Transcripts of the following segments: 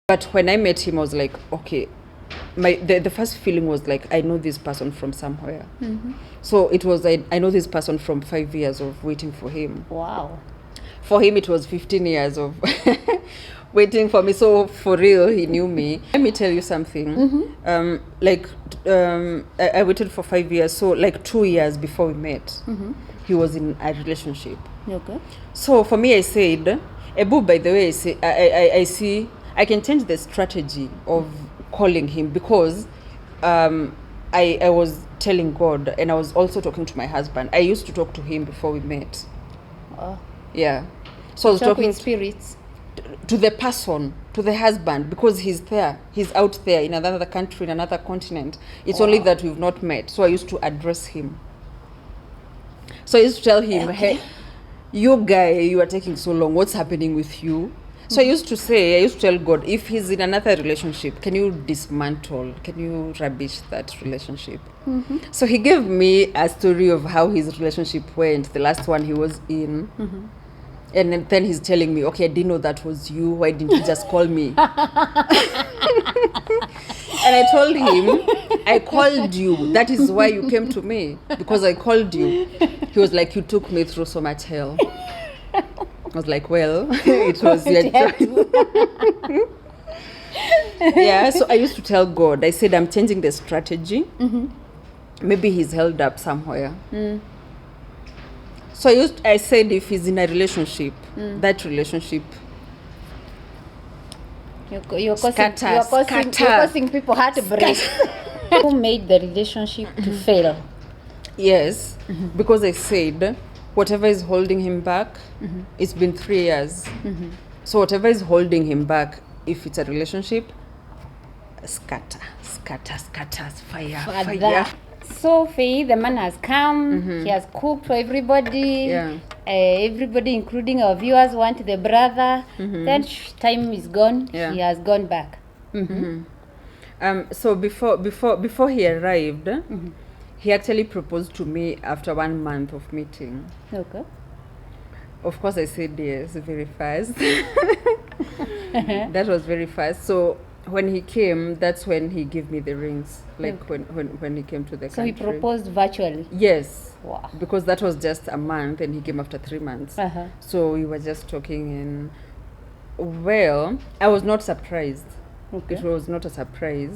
But when I met him, I was like, okay, the first feeling was like, I know this person from somewhere. So it was, I know this person from 5 years of waiting for him. Wow. For him, it was 15 years of waiting for me. So for real, he knew me. Let me tell you something. I waited for 5 years. So like 2 years before we met, he was in a relationship. Okay. So for me, I said, Ebu, by the way, I see, I can change the strategy of calling him because I was telling God, and I was also talking to my husband. I used to talk to him before we met. Yeah. So I was talking with spirits to the person, to the husband, because he's there. He's out there in another country, in another continent. It's only that we've not met. So I used to address him. So I used to tell him, hey, you guy, you are taking so long. What's happening with you? So I used to tell God, if he's in another relationship, can you dismantle, can you rubbish that relationship? So he gave me a story of how his relationship went, the last one he was in. And then he's telling me, okay, I didn't know that was you. Why didn't you just call me? And I told him, I called you. That is why you came to me, because I called you. He was like, you took me through so much hell. I was like, well, it was your choice. Yeah, so I used to tell God, I said, I'm changing the strategy. Maybe he's held up somewhere. So I said, if he's in a relationship, that relationship, you're causing people heartbreak. Who made the relationship to fail? Yes, because I said, whatever is holding him back, it's been 3 years. So whatever is holding him back, if it's a relationship, scatter, fire. So Faye, the man has come, he has cooked for everybody. Everybody, including our viewers, want the brother. Then time is gone, he has gone back. So before he arrived, he actually proposed to me after 1 month of meeting. Okay. Of course, I said yes, very fast. That was very fast. So when he came, that's when he gave me the rings. Like when he came to the country. So he proposed virtually? Yes. Wow. Because that was just a month, and he came after 3 months. So we were just talking, and well, I was not surprised. Okay. It was not a surprise.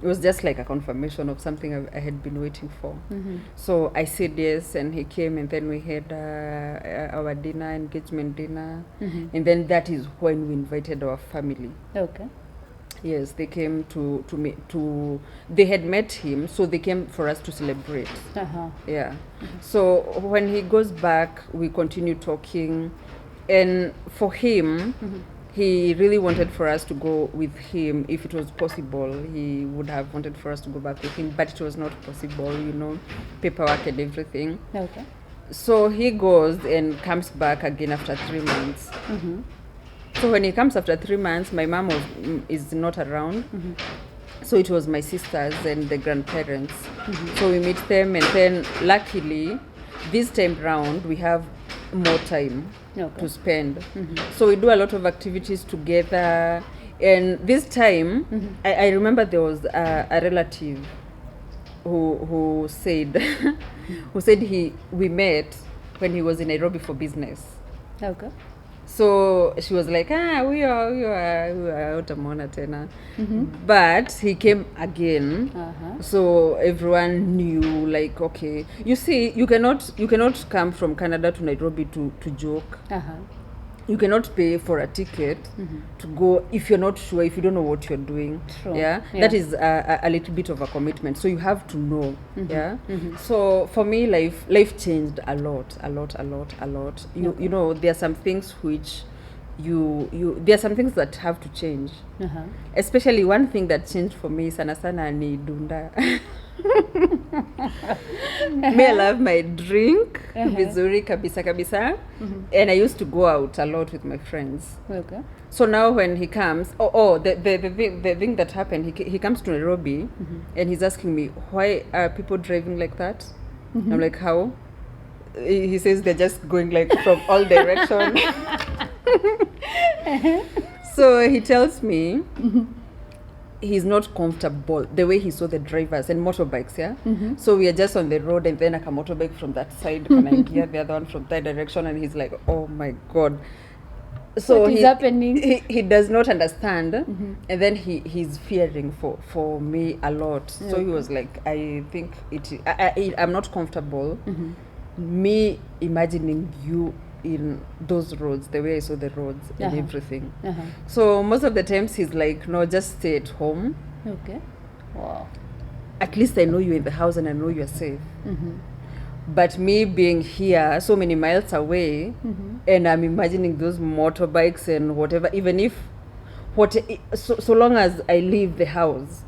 It was just like a confirmation of something I had been waiting for. So I said yes, and he came, and then we had our dinner, engagement dinner, and then that is when we invited our family. Okay. Yes, they came to me they had met him, so they came for us to celebrate. Yeah. So when he goes back, we continue talking, and for him, he really wanted for us to go with him. If it was possible, he would have wanted for us to go back with him, but it was not possible, paperwork and everything. Okay. So he goes and comes back again after 3 months. So when he comes after 3 months, my mom is not around. So it was my sisters and the grandparents. So we meet them, and then luckily, this time round, we have more time to spend. So we do a lot of activities together. And this time, I remember there was a relative who said we met when he was in Nairobi for business. Okay. So she was like, we are utamona tena. But he came again. So everyone knew, like, okay, you see, you cannot come from Canada to Nairobi to joke. You cannot pay for a ticket to go if you're not sure, if you don't know what you're doing. True. Yeah? That is a little bit of a commitment. So you have to know. Yeah. So for me, life changed a lot. You know, there are some things which there are some things that have to change. Especially one thing that changed for me, sana ni dunda. Me, I love my drink, vizuri kabisa, and I used to go out a lot with my friends. Okay. So now when he comes, the thing that happened, he comes to Nairobi, and he's asking me, why are people driving like that? I'm like, how? He says they're just going like from all directions. So he tells me he's not comfortable the way he saw the drivers and motorbikes, yeah? So we are just on the road and then like a motorbike from that side, can I hear the other one from that direction? And he's like, oh my God. So what is happening? He does not understand, and then he's fearing for me a lot. So he was like, I think I'm not comfortable me imagining you in those roads, the way I saw the roads and everything. So most of the times he's like, no, just stay at home. Okay. Wow. At least I know you're in the house and I know you're safe. But me being here so many miles away, and I'm imagining those motorbikes and whatever, even if so long as I leave the house,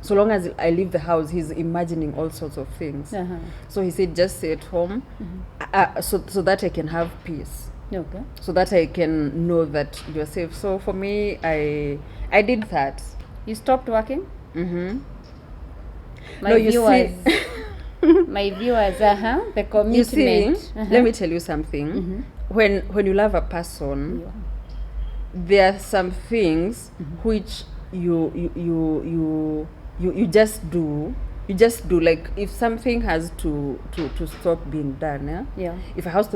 so long as I leave the house, he's imagining all sorts of things. So he said, just stay at home, so that I can have peace. Okay. So that I can know that you're safe. So for me, I did that. You stopped working? No, you see. My viewers, the commitment. You see, let me tell you something. When you love a person, there are some things which you just do. You just do, like if something has to stop being done. If I have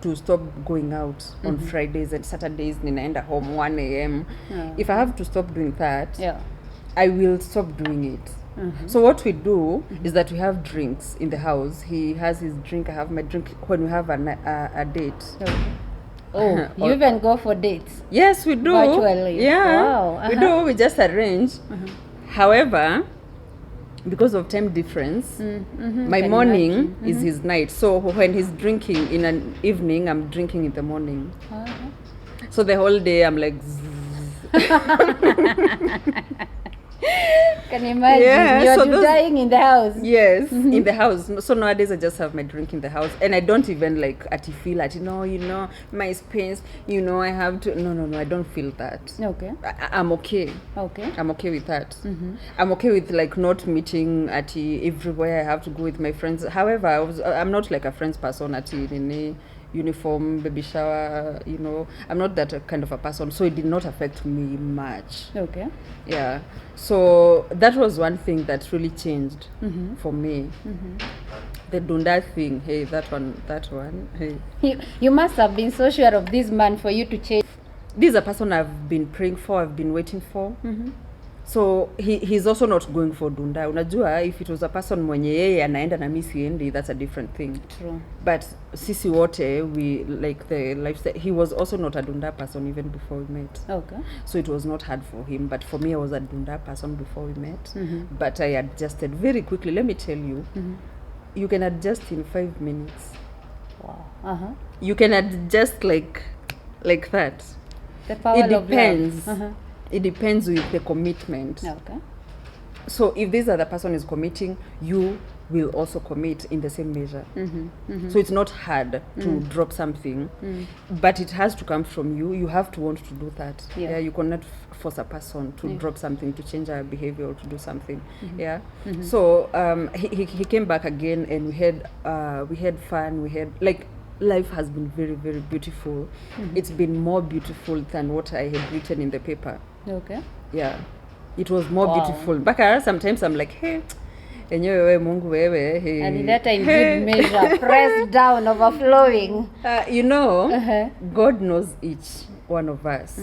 to stop going out on Fridays and Saturdays, ninaenda home 1 a.m. If I have to stop doing that, I will stop doing it. So what we do is that we have drinks in the house. He has his drink, I have my drink when we have a date. Oh, you even go for dates? Yes, we do. Virtually? Yeah, Wow. we do. We just arrange. However, because of time difference, my morning is his night. So when he's drinking in an evening, I'm drinking in the morning. So the whole day I'm like Can you imagine? You're dying in the house. Yes, in the house. So nowadays I just have my drink in the house, and I don't even like feel that, my space, I have to. No, I don't feel that. Okay. I'm okay. Okay. I'm okay with that. I'm okay with like not meeting everywhere I have to go with my friends. However, I'm not like a friends person in uniform, baby shower, I'm not that kind of a person, so it did not affect me much. Okay. Yeah, so that was one thing that really changed for me. The Dunda thing, hey, that one, hey. You must have been so sure of this man for you to change. This is a person I've been praying for, I've been waiting for. So he's also not going for Dunda. Unajua, if it was a person mwenye yeye anaenda na mimi siendi, that's a different thing. True. But sisi wote, we like the lifestyle. He was also not a Dunda person even before we met. Okay. So it was not hard for him. But for me, I was a Dunda person before we met. But I adjusted very quickly. Let me tell you, you can adjust in 5 minutes. Wow. You can adjust like that. The power it depends. Of love. It depends with the commitment. Okay. So if this other person is committing, you will also commit in the same measure. So it's not hard to drop something, but it has to come from you. You have to want to do that. You cannot force a person to drop something, to change our behavior, or to do something. So he came back again, and we had fun. We had life has been very, very beautiful. It's been more beautiful than what I had written in the paper. Okay. Yeah, it was more beautiful. Baka, sometimes I'm like, hey, enyewe Mungu wewe, hey. And in that in good measure, pressed down, overflowing. God knows each one of us.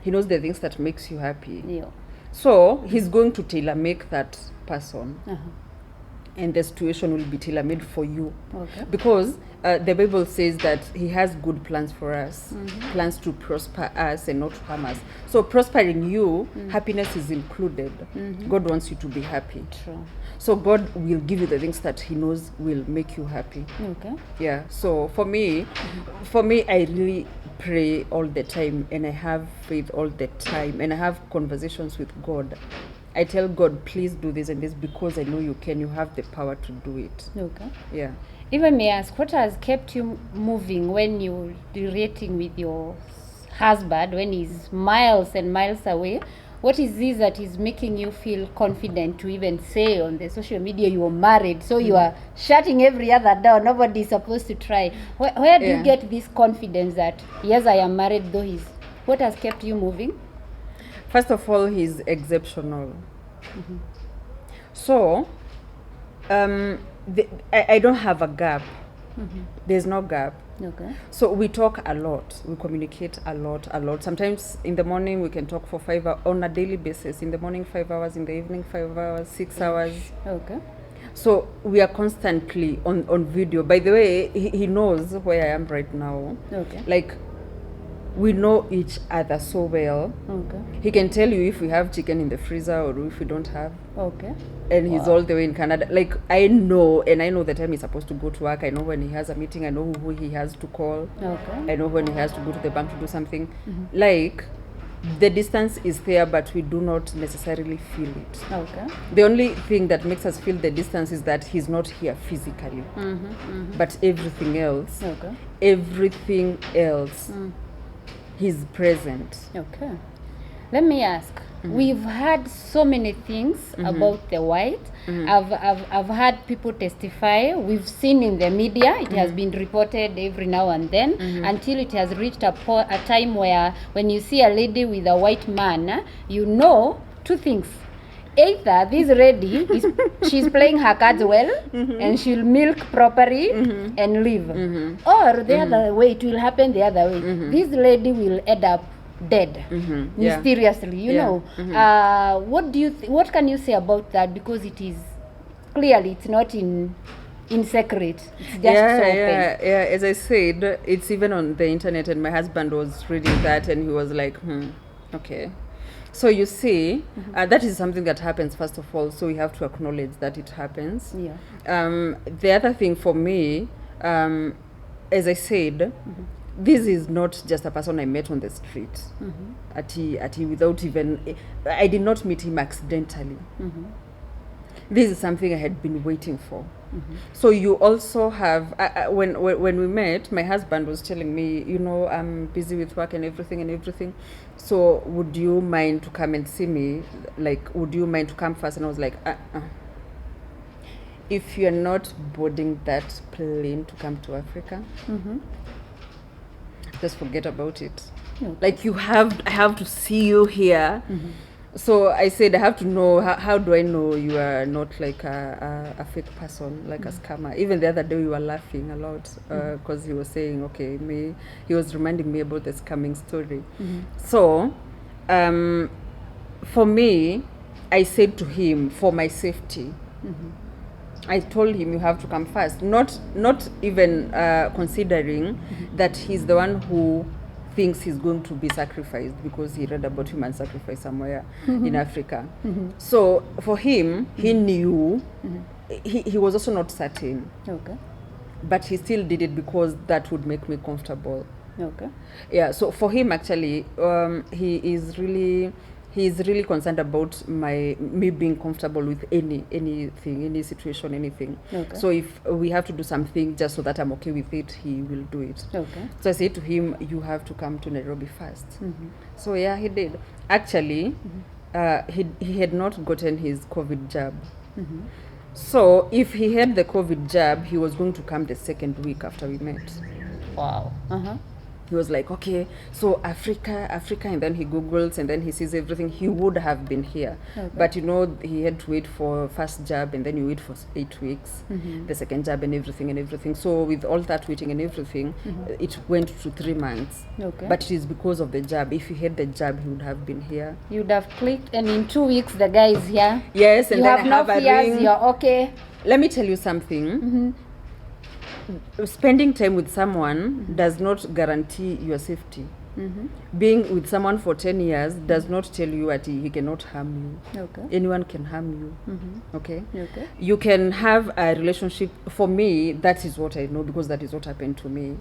He knows the things that makes you happy. Yeah. So he's going to tailor-make that person. And the situation will be tailor-made for you. Okay. Because the Bible says that he has good plans for us, plans to prosper us and not to harm us. So prospering you, happiness is included. God wants you to be happy. True. So God will give you the things that he knows will make you happy. Okay. Yeah. So for me, I really pray all the time, and I have faith all the time, and I have conversations with God. I tell God, please do this and this, because I know you can. You have the power to do it. Okay. Yeah. If I may ask, what has kept you moving when you're relating with your husband, when he's miles and miles away? What is this that is making you feel confident to even say on the social media you are married? So you are shutting every other door. Nobody is supposed to try. Where do you get this confidence that, yes, I am married, though he's What has kept you moving? First of all, he's exceptional. So, I don't have a gap. There's no gap. Okay. So we talk a lot. We communicate a lot. Sometimes in the morning we can talk for 5 hours on a daily basis. In the morning 5 hours, in the evening 5 hours, 6 hours. Okay. So we are constantly on video. By the way, he knows where I am right now. Okay. Like, we know each other so well. Okay. He can tell you if we have chicken in the freezer or if we don't have. Okay. And he's all the way in Canada. Like, I know the time he's supposed to go to work. I know when he has a meeting. I know who he has to call. Okay. I know when he has to go to the bank to do something. Like, the distance is there, but we do not necessarily feel it. Okay. The only thing that makes us feel the distance is that he's not here physically. But everything else, he's present. Okay. Let me ask. We've heard so many things about the white. I've heard people testify. We've seen in the media. It has been reported every now and then until it has reached a time where when you see a lady with a white man, you know two things. Either this lady she's playing her cards well and she'll milk properly and leave, or the other way, it will happen the other way. This lady will end up dead mysteriously. You know. What do you what can you say about that? Because it is clearly it's not in secret. It's just so open. As I said, it's even on the internet, and my husband was reading that and he was like, okay. So you see, that is something that happens, first of all, so we have to acknowledge that it happens. The other thing for me, as I said, this is not just a person I met on the street. Ati without even, I did not meet him accidentally. This is something I had been waiting for. So you also have, when we met, my husband was telling me, you know, I'm busy with work and everything. So would you mind to come and see me? Like, would you mind to come first? And I was like, if you're not boarding that plane to come to Africa, just forget about it. Like, I have to see you here. So I said, I have to know, how do I know you are not like a fake person, like a scammer? Even the other day we were laughing a lot because he was saying, he was reminding me about the scamming story. So for me, I said to him, for my safety, I told him, you have to come first. Not even considering that he's the one who thinks he's going to be sacrificed because he read about human sacrifice somewhere in Africa. So for him, he knew, he was also not certain. Okay. But he still did it because that would make me comfortable. Okay. Yeah, so for him actually, he is really concerned about me being comfortable with anything, any situation, anything. Okay. So if we have to do something just so that I'm okay with it, he will do it. Okay. So I said to him, you have to come to Nairobi first. So yeah, he did. Actually, he had not gotten his COVID jab. So if he had the COVID jab, he was going to come the second week after we met. Wow. He was like, okay, so Africa, and then he Googles and then he sees everything. He would have been here. Okay. But, you know, he had to wait for first jab and then you wait for 8 weeks, the second jab and everything. So with all that waiting and everything, it went to 3 months. Okay. But it is because of the jab. If he had the jab, he would have been here. You would have clicked and in 2 weeks the guy is here. Yes, and you then have I have no a fears, ring. You're okay. Let me tell you something. Spending time with someone does not guarantee your safety. Being with someone for 10 years does not tell you that he cannot harm you. Okay. Anyone can harm you. Okay? Okay. You can have a relationship. For me, that is what I know because that is what happened to me.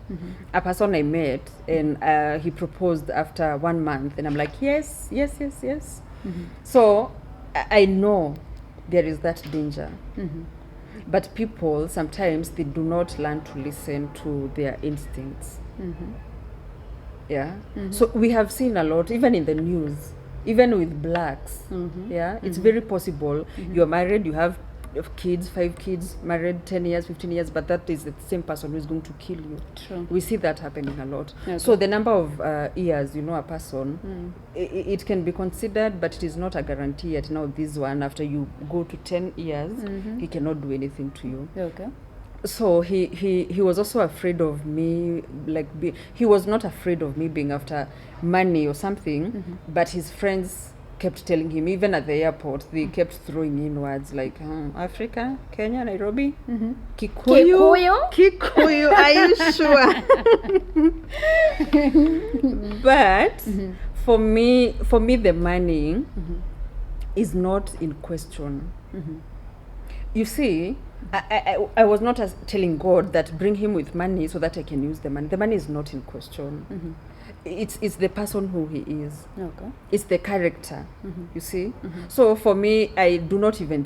A person I met and he proposed after 1 month and I'm like, yes. So I know there is that danger. But people, sometimes they do not learn to listen to their instincts. Yeah. So we have seen a lot, even in the news, even with blacks. Yeah. It's very possible. You're married, you have kids, 5 kids, married 10 years, 15 years, but that is the same person who is going to kill you. True. We see that happening a lot. Okay. So the number of years you know a person, it can be considered, but it is not a guarantee yet. Now this one, after you go to 10 years, he cannot do anything to you. Okay. So he was also afraid of me, like he was not afraid of me being after money or something, but his friends kept telling him, even at the airport, they kept throwing in words like Africa, Kenya, Nairobi, Kikuyu, are you sure? But for me the money is not in question. You see, I was not telling God that bring him with money so that I can use the money. The money is not in question. It's the person who he is. Okay. It's the character, you see. So for me, I do not even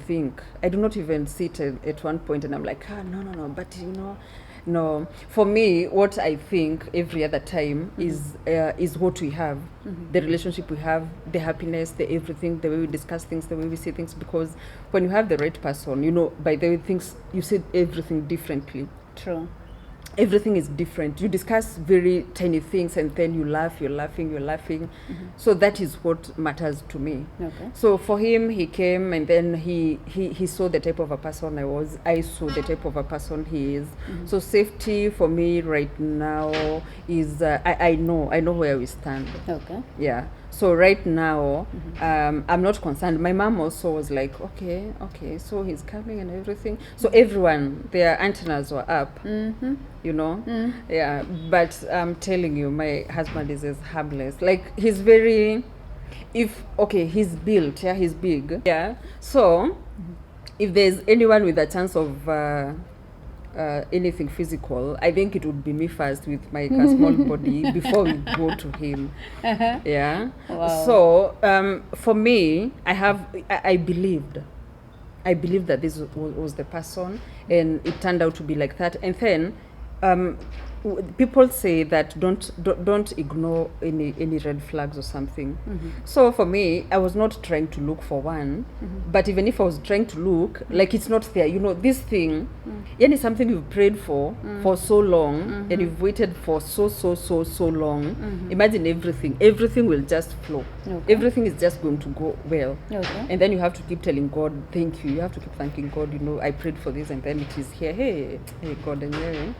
sit at one point and I'm like, no, but you know, no. For me, what I think every other time is what we have, the relationship we have, the happiness, the everything, the way we discuss things, the way we see things. Because when you have the right person, you know, by the way things, you see everything differently. True. Everything is different. You discuss very tiny things and then you laugh, you're laughing. So that is what matters to me. Okay. So for him, he came and then he saw the type of a person I was. I saw the type of a person he is. So safety for me right now is, I know where we stand. Okay. Yeah. So right now, I'm not concerned. My mom also was like, okay, so he's coming and everything. So everyone, their antennas were up, you know? Yeah, but I'm telling you, my husband is as harmless. Like, he's very, he's built, yeah, he's big. Yeah, so if there's anyone with a chance of anything physical, I think it would be me first with my small body before we go to him. Yeah. Wow. So for me, I believed that this was the person, and it turned out to be like that. And then people say that don't ignore any red flags or something. So for me, I was not trying to look for one, but even if I was trying to look, like, it's not there. You know, this thing, yani something you've prayed for so long, and you've waited for so long. Imagine everything will just flow. Okay. Everything is just going to go well. Okay. And then you have to keep telling God, thank you. You have to keep thanking God, you know, I prayed for this and then it is here. Hey God, and yeah.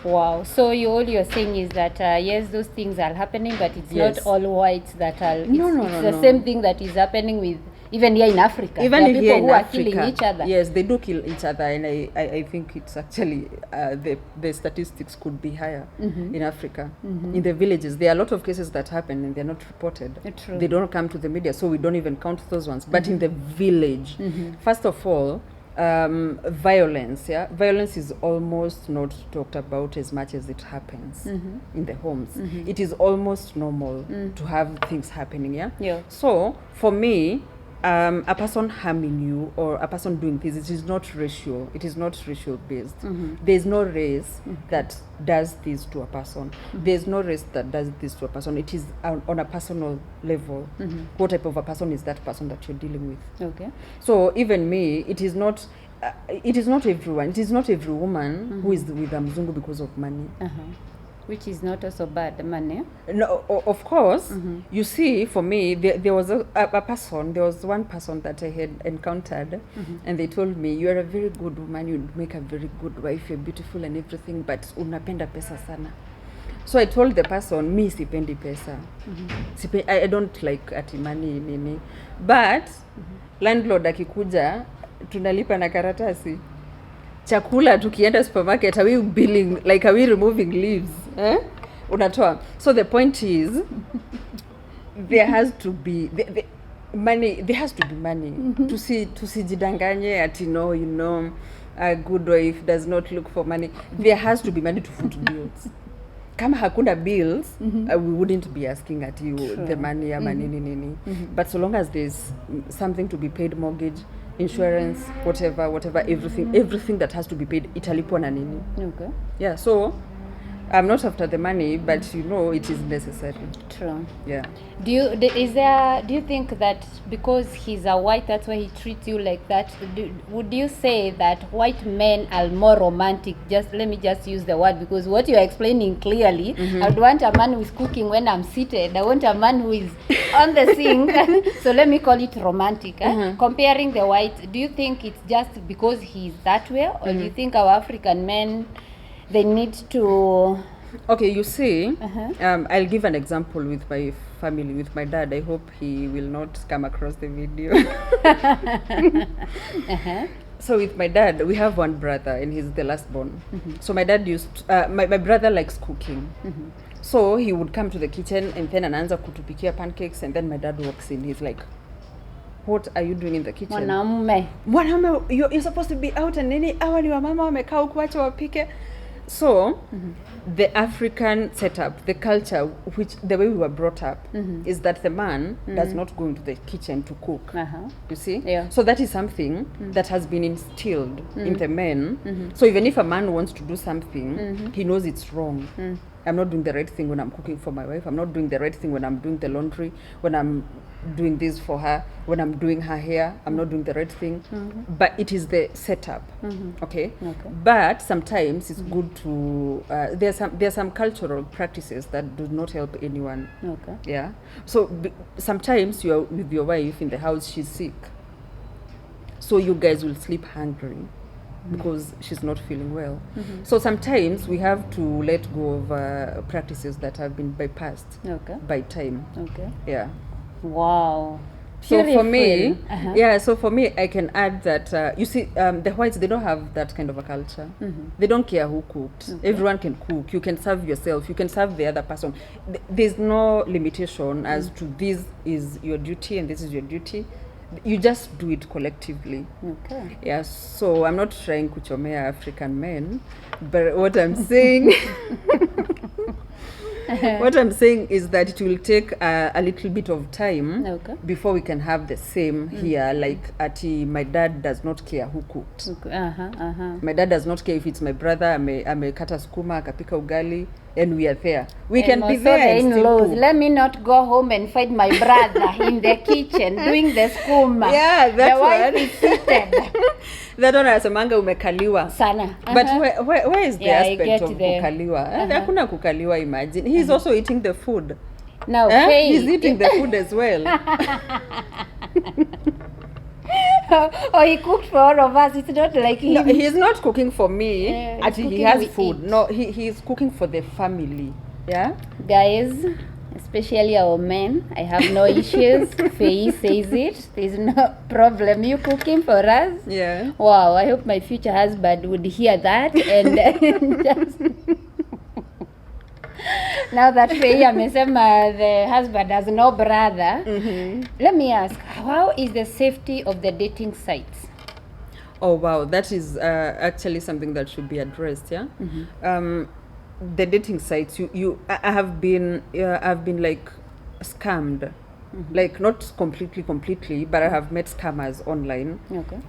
Wow. So all you're saying is that yes, those things are happening, but it's Yes. not all whites that are. It's, No, it's the no. same thing that is happening with even here in Africa. Even there are here people in who Africa, are killing each other. Yes, they do kill each other, and I think it's actually the statistics could be higher in Africa. In the villages, there are a lot of cases that happen and they're not reported. True. They don't come to the media, so we don't even count those ones. But in the village, first of all, violence is almost not talked about as much as it happens in the homes. It is almost normal to have things happening. Yeah. So for me, a person harming you or a person doing this, it is not racial. It is not racial based. There's no race that does this to a person. There's no race that does this to a person. It is on a personal level. What type of a person is that person that you're dealing with? Okay. So even me, it is not everyone. It is not every woman who is with a mzungu because of money. Which is not also bad, money. No, of course. You see, for me, there was a person. There was one person that I had encountered, and they told me, "You are a very good woman. You make a very good wife. You're beautiful and everything, but unapenda pesa sana." So I told the person, "Me sipendi pesa. I don't like ati money nini." But landlord akikuja, tunalipa na karatasi. Chakula tukienda supermarket, are we billing, like, are we removing leaves? Unatoa. So the point is, there has to be the money. There has to be money. Tusijidanganye ati no, you know, a good wife does not look for money. There has to be money to foot bills. Kama hakuna bills, we wouldn't be asking at you the money ama nini. But so long as there's something to be paid, mortgage, insurance, whatever, everything that has to be paid, italipwa na nini. Okay. Yeah, so I'm not after the money, but you know it is necessary. True. Yeah. Do you think that because he's a white, that's why he treats you like that? Would you say that white men are more romantic? Let me just use the word, because what you are explaining clearly, I would want a man who is cooking when I'm seated. I want a man who is on the sink. So let me call it romantic. Comparing the white, do you think it's just because he's that way, or do you think our African men, they need to... Okay, you see, I'll give an example with my family, with my dad. I hope he will not come across the video. So with my dad, we have one brother and he's the last born. So my dad my brother likes cooking. So he would come to the kitchen and then anaanza kutupikia pancakes, and then my dad walks in. He's like, what are you doing in the kitchen? Mwanamume, you're supposed to be out, and nini hawa ni wamama wamekaa huku wacha wapike. So the African setup, the culture, the way we were brought up, is that the man does not go into the kitchen to cook. You see? Yeah. So that is something that has been instilled in the men. So even if a man wants to do something, he knows it's wrong. I'm not doing the right thing when I'm cooking for my wife. I'm not doing the right thing when I'm doing the laundry, when I'm doing this for her, when I'm doing her hair. I'm not doing the right thing. But it is the setup. Okay? But sometimes it's good to there are some cultural practices that do not help anyone. Yeah. So sometimes you're with your wife in the house, she's sick, so you guys will sleep hungry because she's not feeling well. So sometimes we have to let go of practices that have been bypassed by time. Yeah. Wow. So for me, so for me, I can add that, you see, the whites, they don't have that kind of a culture. They don't care who cooked. Everyone can cook. You can serve yourself. You can serve the other person. There's no limitation as to this is your duty and this is your duty. You just do it collectively. Yeah, so I'm not trying to kuchomea African men, but what I'm saying... What I'm saying is that it will take a little bit of time before we can have the same here. Like, my dad does not care who cooked. My dad does not care if it's my brother, amekata sukuma, akapika ugali, and we are there. We can be there and still cook. Let me not go home and find my brother in the kitchen doing the skuma. Yeah, that's the wife is seated. That one anasemanga umekaliwa sana. But where is the aspect of kukaliwa? Hakuna kukaliwa, imagine. He's also eating the food. Now, he's eating the food as well. Oh, he cooked for all of us. It's not like him. No, he's not cooking for me. He has food. It. No, he's cooking for the family. Yeah? Guys, especially our men, I have no issues. Faye says it. There's no problem. You cooking for us? Yeah. Wow, I hope my future husband would hear that and just... Now that Faye amesema the husband has no brother, let me ask, how is the safety of the dating sites? Oh wow, that is actually something that should be addressed. Yeah. The dating sites, I have been like scammed. Like, not completely, but I have met scammers online.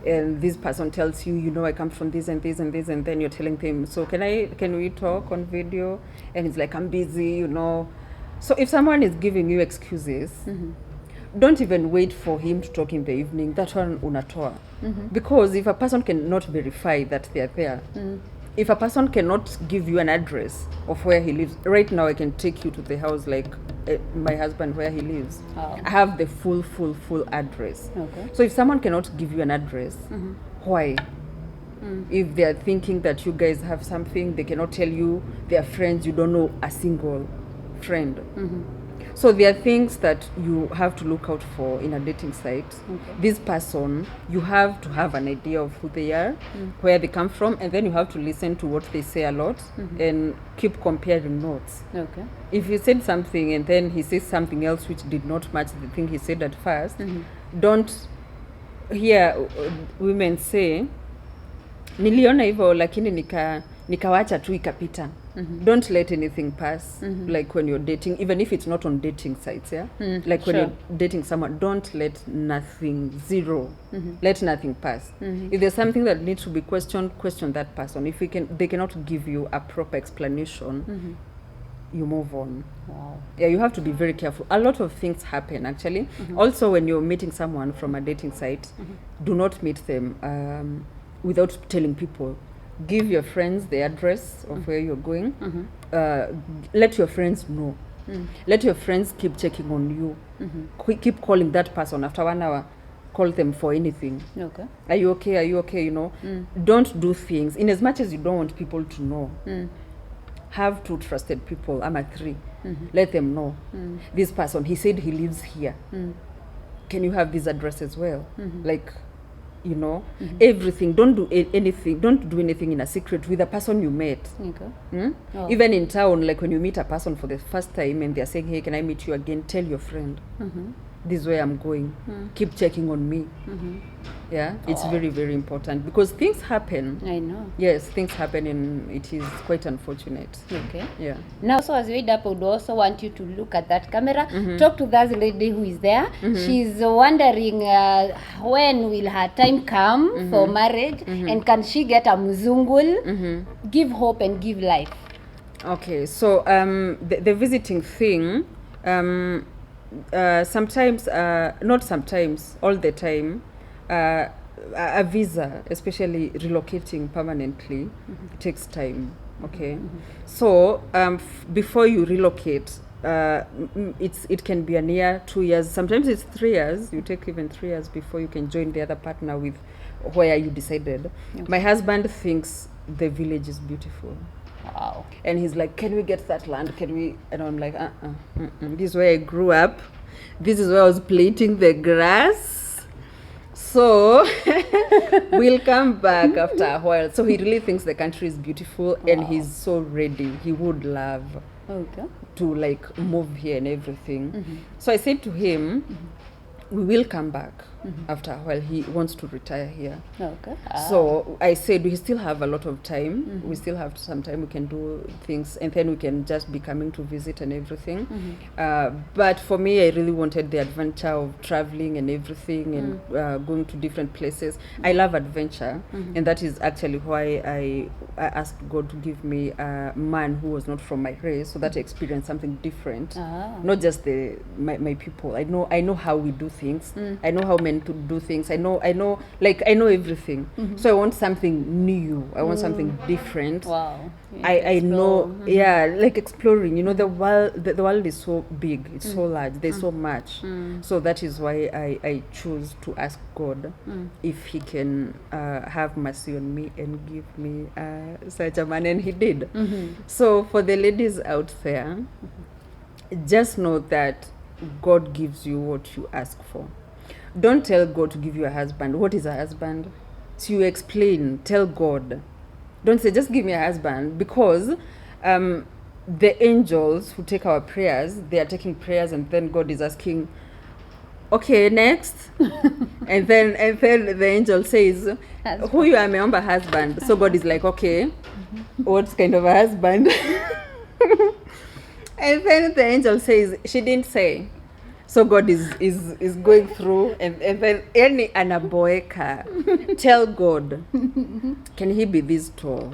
And this person tells you, I come from this and this and this, and then you're telling them, so can we talk on video? And it's like, I'm busy, So if someone is giving you excuses, don't even wait for him to talk in the evening. That one unatoa. Because if a person cannot verify that they're there, if a person cannot give you an address of where he lives, right now I can take you to the house, like my husband, where he lives. I have the full address. So if someone cannot give you an address, why? If they are thinking that you guys have something, they cannot tell you. They are friends, you don't know a single friend. So there are things that you have to look out for in a dating site. This person, you have to have an idea of who they are, where they come from, and then you have to listen to what they say a lot and keep comparing notes. If you said something and then he says something else which did not match the thing he said at first, don't hear women say, niliona hivyo lakini nikawacha tu ikapita. Don't let anything pass. Like when you're dating, even if it's not on dating sites, yeah. Like when you're dating someone, don't let nothing, zero. Let nothing pass. If there's something that needs to be questioned, question that person. If they cannot give you a proper explanation, you move on. Wow. Yeah, you have to be very careful. A lot of things happen actually. Also, when you're meeting someone from a dating site, do not meet them without telling people. Give your friends the address of where you're going. Let your friends know. Let your friends keep checking on you. Keep calling that person after 1 hour. Call them for anything. Okay. Are you okay? Are you okay? You know, don't do things in as much as you don't want people to know. Have 2 trusted people. I'm at 3. Let them know. This person, he said he lives here. Can you have this address as well? Like, you know, everything. Don't do anything. Don't do anything in a secret with a person you met. Okay. Even in town, like when you meet a person for the first time and they're saying, hey, can I meet you again? Tell your friend. This is where I'm going. Keep checking on me. Yeah, it's very, very important because things happen. I know. Yes, things happen and it is quite unfortunate. Okay. Yeah. Now, so as we wrap, I would also want you to look at that camera. Talk to that lady who is there. She's wondering when will her time come for marriage and can she get a mzungul? Give hope and give life. Okay, so the visiting thing, sometimes, not sometimes, all the time, a visa, especially relocating permanently, takes time. Okay, so before you relocate, it can be a year, 2 years. Sometimes it's 3 years. You take even 3 years before you can join the other partner with where you decided. Okay. My husband thinks the village is beautiful. Wow. And he's like, can we get that land? Can we? And I'm like, this is where I grew up. This is where I was plaiting the grass. So we'll come back after a while. So he really thinks the country is beautiful and he's so ready. He would love to like move here and everything. So I said to him, we will come back after a while. He wants to retire here. Okay. So I said we still have a lot of time. We still have some time. We can do things and then we can just be coming to visit and everything. But for me, I really wanted the adventure of traveling and everything and going to different places. I love adventure, and that is actually why I asked God to give me a man who was not from my race, so that I experienced something different. Not just my people. I know how we do things. I know how men to do things. I know everything. So I want something new. I want something different. Wow. I know, like exploring. You know, the world is so big. It's so large. There's so much. So that is why I choose to ask God if He can have mercy on me and give me such a man, and He did. So for the ladies out there, just know that God gives you what you ask for. Don't tell God to give you a husband. What is a husband? So you explain, tell God. Don't say, just give me a husband, because the angels who take our prayers, they are taking prayers and then God is asking, okay, next. and then the angel says, who you are, my husband. So God is like, okay, what kind of a husband? And then the angel says, she didn't say. So God is going through and then any anaboeka, tell God, can he be this tall?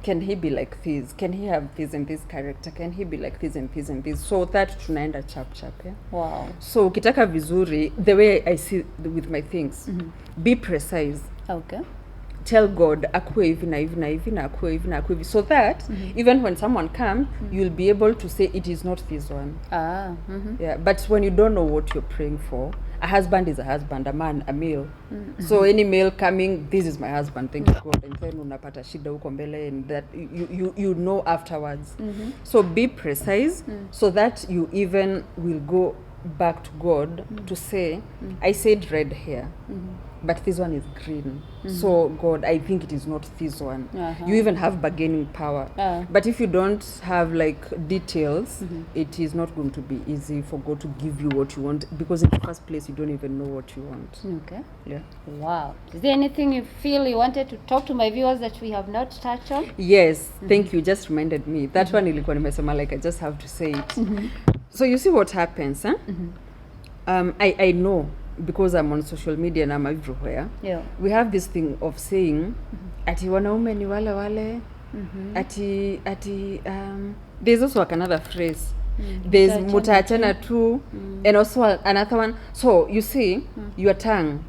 Can he be like this? Can he have this and this character? Can he be like this and this and this? So that tunaenda chap, yeah? Wow. So ukitaka vizuri, the way I see with my things, be precise. Okay. Tell God, akue hivi na hivi na hivi na akue hivi na akue hivi, so that even when someone comes, you'll be able to say it is not this one. Yeah, but when you don't know what you're praying for, a husband is a husband, a man, a male. So any male coming, this is my husband, thank you God, and then unapata shida huko mbele, and that you know afterwards. So be precise, so that you even will go back to God to say, I said red hair. but this one is green. So God, I think it is not this one. You even have bargaining power. But if you don't have like details, it is not going to be easy for God to give you what you want, because in the first place you don't even know what you want. Okay. Yeah. Wow. Is there anything you feel you wanted to talk to my viewers that we have not touched on? Yes, thank you. Just reminded me. That one ilikuwa nimesema, like I just have to say it. So you see what happens, huh? I know, because I'm on social media and I'm everywhere. Yeah. We have this thing of saying ati wanaume ni wale wale. Ati there's also like another phrase. There's mutaachana tu, and also another one. So you see, your tongue,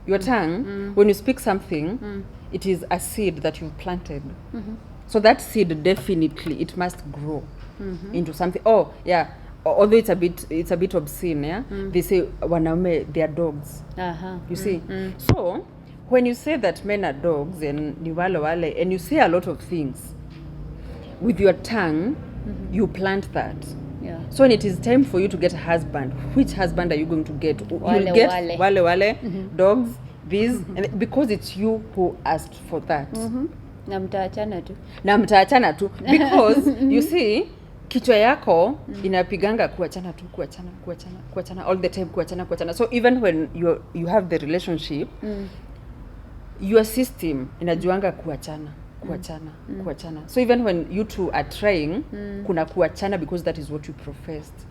when you speak something, it is a seed that you've planted. So that seed, definitely it must grow into something. Oh yeah, although it's a bit obscene. Yeah, they say wanaume, they are dogs. You see, so when you say that men are dogs and ni wale wale, and you say a lot of things with your tongue, you plant that. Yeah. So when it is time for you to get a husband, which husband are you going to get? Wale, You'll get wale, dogs, these, and because it's you who asked for that. Na mtaachana tu. Because you see, kichwa yako inapiganga kuachana all the time, kuachana. So even when you have the relationship, your system inajuanga kuachana. So even when you two are trying, kuna kuachana, because that is what you professed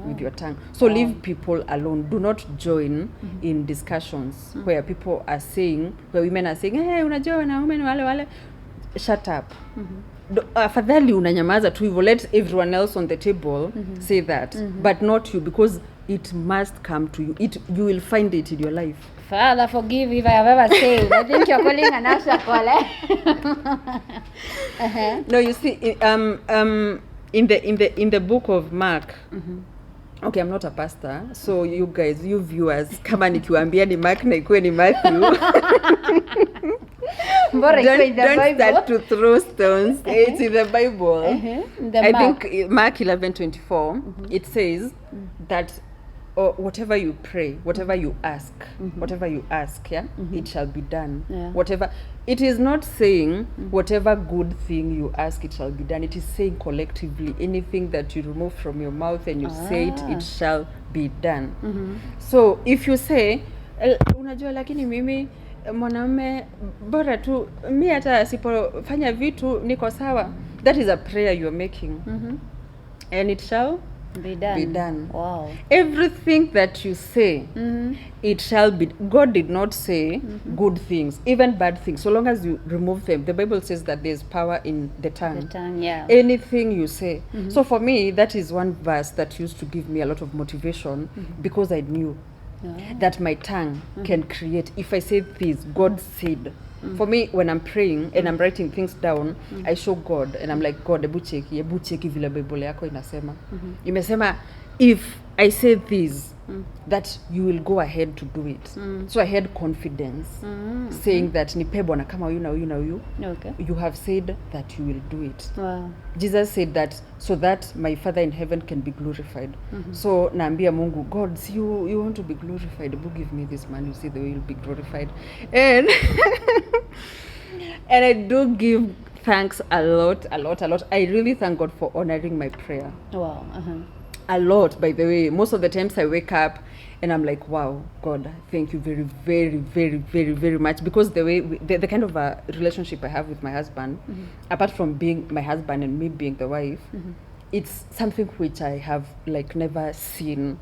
with your tongue. So leave people alone. Do not join in discussions where people are saying, where women are saying, hey, unajua wanaume ni wale. Shut up. Afadhali unanyamaza tu hivyo, let everyone else on the table say that, but not you, because it must come to you. You will find it in your life. Father, forgive if I have ever said. I think you're calling an answer call. No, you see, in the book of Mark. Okay, I'm not a pastor, so you guys, you viewers, kama nikiwaambia ni Mark na ikuwe ni Matthew. Don't start to throw stones. It's in the Bible. I think Mark 11:24. It says that whatever you pray, whatever you ask, yeah, it shall be done. Yeah. Whatever. It is not saying whatever good thing you ask, it shall be done. It is saying collectively, anything that you remove from your mouth and you say it shall be done. So if you say, unajua lakini mimi mwanaume bora tu, mi hata asipofanya vitu niko sawa, that is a prayer you are making. And it shall be done. Wow. Everything that you say, it shall be. God did not say good things, even bad things. So long as you remove them, the Bible says that there's power in the tongue. The tongue, yeah. Anything you say. So for me, that is one verse that used to give me a lot of motivation, because I knew that my tongue can create. If I say this, God said. For me, when I'm praying and I'm writing things down, I show God and I'm like, God, ebu cheki vile Bible yako inasema. Imesema, if I say this, that you will go ahead to do it. So I had confidence, saying that nipe Bwana kama huyu na huyu na huyu. Okay. You have said that you will do it. Wow. Jesus said that so that my Father in heaven can be glorified. So naambia Mungu, God, see you want to be glorified. Ebu give me this man, you see the way you'll be glorified. And and I do give thanks a lot. I really thank God for honoring my prayer. Wow. A lot, by the way. Most of the times I wake up and I'm like, wow, God, thank you very, very, very, very, very much. Because the way, the kind of a relationship I have with my husband, apart from being my husband and me being the wife, it's something which I have like never seen.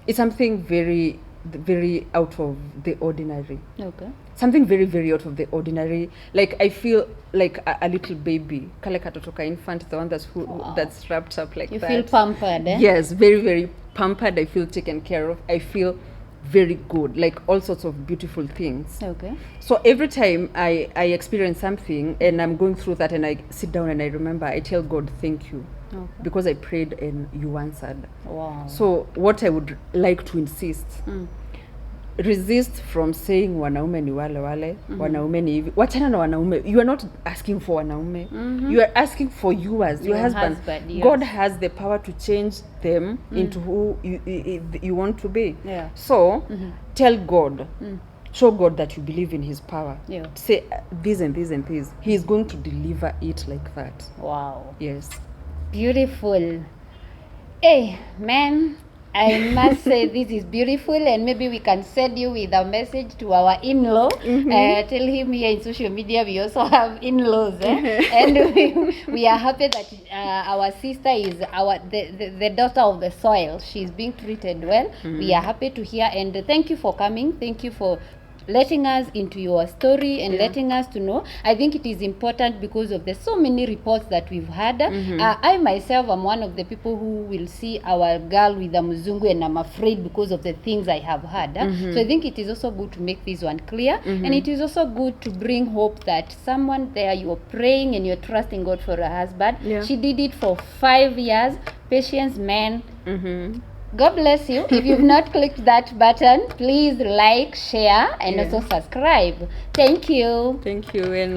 It's something very, very out of the ordinary. Okay. Something very, very out of the ordinary. Like I feel like a little baby, kale katotoka infant, the one that's wrapped up like you that. You feel pampered, eh? Yes, very, very pampered. I feel taken care of. I feel very good, like all sorts of beautiful things. Okay. So every time I experience something and I'm going through that and I sit down and I remember, I tell God, thank you. Okay. Because I prayed and you answered. Wow. So what I would like to insist, resist from saying wanaume ni wale wanaume ni hivi. Wachana na wanaume. You are not asking for wanaume. You are asking for you as your husband. Yes. God has the power to change them into who you want to be. Yeah. So tell God, show God that you believe in his power. Yeah. Say this and this and this. He is going to deliver it like that. Wow. Yes. Beautiful. Hey, man, I must say this is beautiful, and maybe we can send you with a message to our in-law. Tell him here in social media we also have in-laws, and we are happy that our sister is the daughter of the soil. She's being treated well. We are happy to hear, and thank you for coming. Thank you for letting us into your story and letting us to know. I think it is important because of the so many reports that we've had. I myself am one of the people who will see our girl with a muzungu, and I'm afraid because of the things I have heard. So I think it is also good to make this one clear, and it is also good to bring hope that someone there, you're praying and you're trusting God for a husband. She did it for 5 years. Patience, man. God bless you. If you've not clicked that button, please like, share, and also subscribe. Thank you. Thank you. And